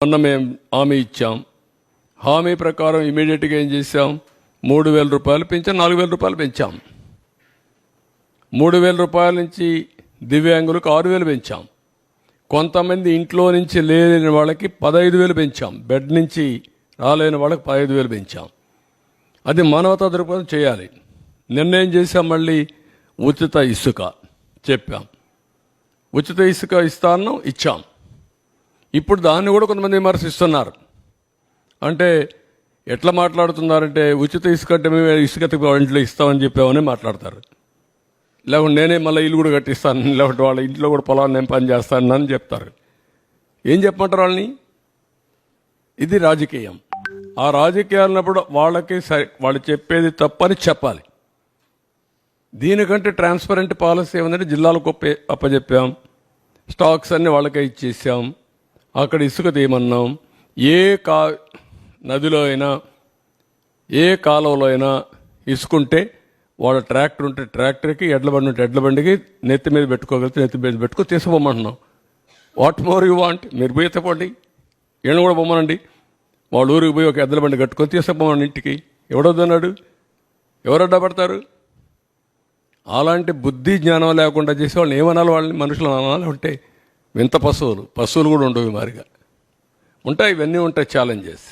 మొన్న మేము హామీ ఇచ్చాం. హామీ ప్రకారం ఇమీడియట్గా ఏం చేశాం, 3,000 రూపాయలు పెంచాం, 4,000 రూపాయలు పెంచాం. 3,000 రూపాయల నుంచి దివ్యాంగులకు 6,000 పెంచాం. కొంతమంది ఇంట్లో నుంచి లేని వాళ్ళకి 15,000 పెంచాం. బెడ్ నుంచి రాలేని వాళ్ళకి 15,000 పెంచాం. అది మానవతా దృక్పథం చేయాలి. నిర్ణయం చేశాం. మళ్ళీ ఉచిత ఇసుక చెప్పాం. ఉచిత ఇసుక ఇస్తాను, ఇచ్చాం. ఇప్పుడు దాన్ని కూడా కొంతమంది విమర్శిస్తున్నారు. అంటే ఎట్లా మాట్లాడుతున్నారంటే, ఉచిత ఇసుక అంటే మేము ఇసుక ఇంట్లో ఇస్తామని చెప్పామని మాట్లాడతారు. లేకుంటే నేనే మళ్ళీ ఇల్లు కూడా కట్టిస్తాను, లేకుంటే వాళ్ళ ఇంట్లో కూడా పొలాన్ని నేను పని చేస్తాను అని చెప్తారు. ఏం చెప్పమంటారు వాళ్ళని? ఇది రాజకీయం. ఆ రాజకీయాలన్నప్పుడు వాళ్ళకి వాళ్ళు చెప్పేది తప్పని చెప్పాలి. దీనికంటే ట్రాన్స్పరెంట్ పాలసీ ఏమందంటే, జిల్లాలకు అప్పచెప్పాం, స్టాక్స్ అన్ని వాళ్ళకే ఇచ్చేసాం, అక్కడ ఇసుక తీయమన్నాం. ఏ నదిలో అయినా ఏ కాలువలో అయినా ఇసుకుంటే వాళ్ళ ట్రాక్టర్ ఉంటే ట్రాక్టర్కి, ఎడ్ల బండి ఉంటే ఎడ్ల బండికి నెత్తి మీద పెట్టుకోగలిగితే నెత్తి మీద పెట్టుకో తీసుకుపోమంటున్నాం. What more you want? మీరు పోయి ఎత్తపోండి, ఈయన కూడా పొమ్మనండి. వాళ్ళ ఊరికి పోయి ఒక ఎడ్ల బండి కట్టుకొని తీసుకుపోమని ఇంటికి. ఎవడొద్దన్నాడు? ఎవరు అడ్డపడతారు? అలాంటి బుద్ధి జ్ఞానం లేకుండా చేసే వాళ్ళని ఏమనాలి? వాళ్ళని మనుషులు అనాలి. ఉంటే వింత పశువులు కూడా ఉండవు, మారిగా ఉంటాయి. ఇవన్నీ ఉంటాయి ఛాలెంజెస్.